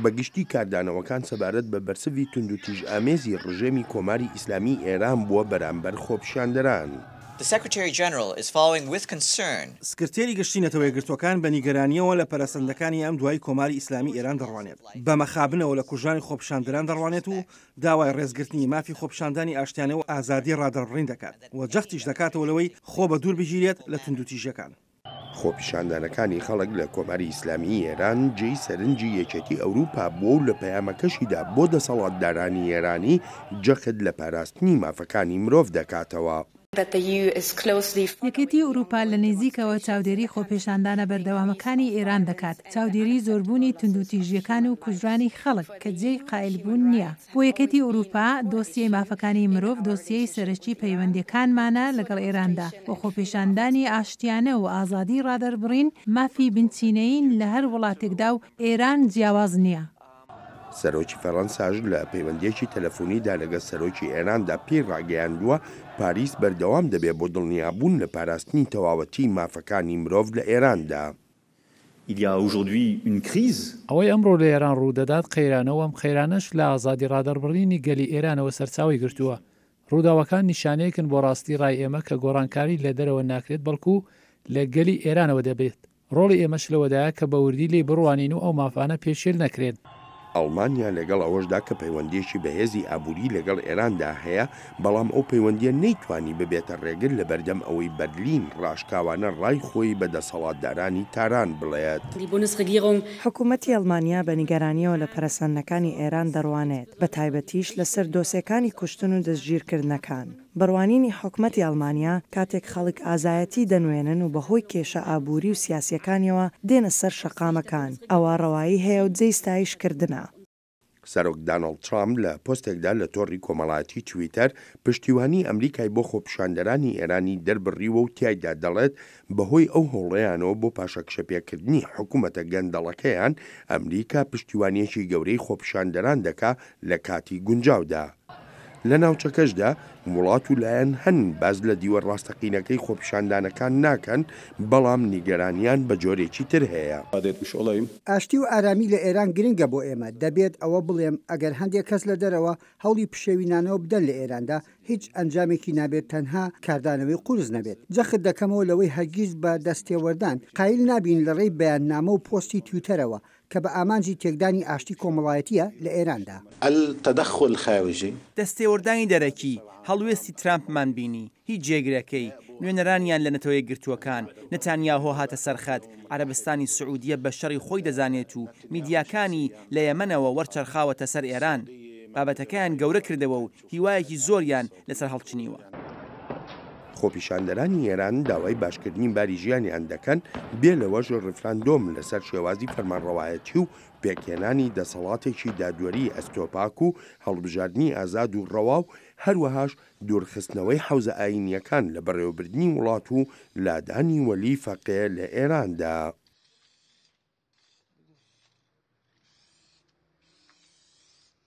بەگشتی کاردانەوەکان سەبارەت بە بەرسەوی توندوتیژ ئامێزی ڕژێمی کۆماری ئیسلامی ئێران بووە بەرامبەر خۆپیشاندەران. سکرتێری گشتی نەتەوەی گرتوەکان بە نیگەرانیەوە لە پەرەسەندەکانی ئەم دوای کۆماری ئیسلامی ئێران دەڕوانێت بە مەخابنەوە لە کوژانی خۆپیشاندەران دەڕوانێت و داوای ڕێزگرتنی مافی خۆپیشاندانی ئاشتیانە و ئازادی ڕادەڕڕین دەکات و جەختیش دەکاتەوە لەوەی خۆ بە دوور بگیرێت لە توندوتیژەکان. خۆپیشاندانەکانی خەڵک لە کۆماری ئیسلامی ئێران جێی سەرنجی یەکێتی ئەوروپا بووە و لە پەیامەکەشیدا بۆ دەسەڵاتدارانی ئێرانی جەخت لە پاراستنی مافەکانی مرۆڤ دەکاتەوە. یەکێتی ئەوروپا لە نێزیکەوە چاودێری خۆپیشاندانە بەردەوامەکانی ئێران دەکات، چاودێری زۆربوونی توندوتیژیەکان و کوژرانی خەڵک کە جێی قایلبوون نییە. بۆ یەکێتی ئەوروپا دۆسیەی مافەکانی مرۆڤ دۆسیەی سەرەکی پەیوەندیەکانمانە لەگەڵ ئێراندا بۆ خۆپیشاندانی ئاشتیانە و ئازادی ڕادەربڕین مافی بنچینەین لە هەر وڵاتێکدا و ئێران جیاواز نییە. سەرۆکی فەڕەنساژ لە پەیوەندیەکی تەلەفۆنیدا لەگەڵ سەرۆکی ئێراندا پێی ڕاگەیاندووە پاریس بەردەوام دەبێت بۆ دڵنیابوون لە پاراستنی تەواوەتی مافەکانی مرۆڤ لە ئێراندا. ئەوەی ئەمڕۆ لە ئێران ڕوودەدات قەیرانەوە ئەم قەیرانەش لە ئازادی ڕادەربڕینی گەلی ئێرانەوە سەرچاوی گرتووە. ڕووداوەکان نیشانەیەکن بۆ ڕاستی ڕای ئێمە کە گۆڕانکاری لە دەرەوە ناکرێت بەڵکو لە گەلی ئێرانەوە دەبێت. ڕۆڵی ئێمەش لەوەدایە کە بە وردی لێ بڕوانین و ئەو مافانە پێشێل نەکرێت. ئەڵمانیا لەگەڵ ئەوەشدا کە پەیوەندیەکی بەهێزی ئابووری لەگەڵ ئێراندا هەیە، بەڵام ئەو پەیوەندیە نەیتوانی ببێتە ڕێگر لە بەردەم ئەوەی بەرلین ڕاشکاوانە ڕای خۆی بە دەسەڵاتدارانی تاران بڵێت. حکوومەتی ئەڵمانیا بە نیگەرانیەوە لە پەرەسەندەکانی ئێران دەڕوانێت، بە تایبەتیش لەسەر دۆسیەکانی کوشتن و دەستگیرکردنەکان. بڕوانینی حکوومەتی ئەڵمانیا کاتێک خەڵک ئازایەتی دەنوێنن و بەهۆی کێشە ئابووری و سیاسیەکانیەوە دێنە سەر شەقامەکان، ئەوە ڕەوایی هەیە و جێی ستایشکردنە. سەرۆک دانەڵد ترامپ لە پۆستێکدا لە تۆڕی کۆمەڵایەتی تویتەر پشتیوانی ئەمریکای بۆ خۆپیشاندەرانی ئێرانی دەربڕیوە و تایدا دەڵێت بەهۆی ئەو هەوڵەیانەوە بۆ پاشەکشەپێکردنی حکوومەتە گەندەڵەکەیان ئەمریکا پشتیوانیەکی گەورەی خۆپیشاندەران دەکا لە کاتی گونجاودا. لە ناوچەکەشدا وڵات و لایەن هەن باز لە دیوە ڕاستەقینەکەی خۆپیشاندانەکان ناکەن، بەڵام نیگەرانیان بە جۆرێکی تر هەیە. ئاشتی و ئارامی لە ئێران گرنگە بۆ ئێمە. دەبێت ئەوە بڵێم ئەگەر هەندێک کەس لە دەرەوە هەوڵی پشێوینانەوە بدەن لە ئێراندا هیچ ئەنجامێکی نابێت، تەنها کاردانەوەی قورس نەبێت. جەخت دەکەمەوە لەوەی هەرگیز بە دەستێوەردان قایل نابین لە ڕێی بەیاننامە و پۆستی تویتەرەوە کە بە ئامانجی تێکدانی ئاشتی کۆمەڵایەتیە لە ئێراندا. دەستێوەردانی دەرەکی هەڵوێستی ترامپمان بینی، هیچ جێگرەکەی نوێنەرانیان لە نەتەوەی گرتووەکان، نەتانیاهۆ هاتە سەرخەت، عەرەبستانی سعودیە بە شەڕی خۆی دەزانێت و میدیاکانی لە یەمەنەوە وەرچەرخاوەتە سەر ئێران، بابەتەکەیان گەورە کردەوە و هیوایەکی زۆریان لەسەر هەڵچنیوە. خۆپیشاندەرانی ئێران داوای باشکردنی باری ژیانیان دەکەن بێ لەوەژ ڕفراندۆم لەسەر شێوازی فەرمانڕەوایەتی و پێکهێنانی دەسەڵاتێکی دادوەری ئەستۆپاک و هەڵبژاردننی ئازاد و ڕەوا و هەروەهاش دوورخستنەوەی حەوزە ئاینیەکان لە بەڕێوەبردننی وڵات و لادانی وەلی فەقێ لە ئێراندا.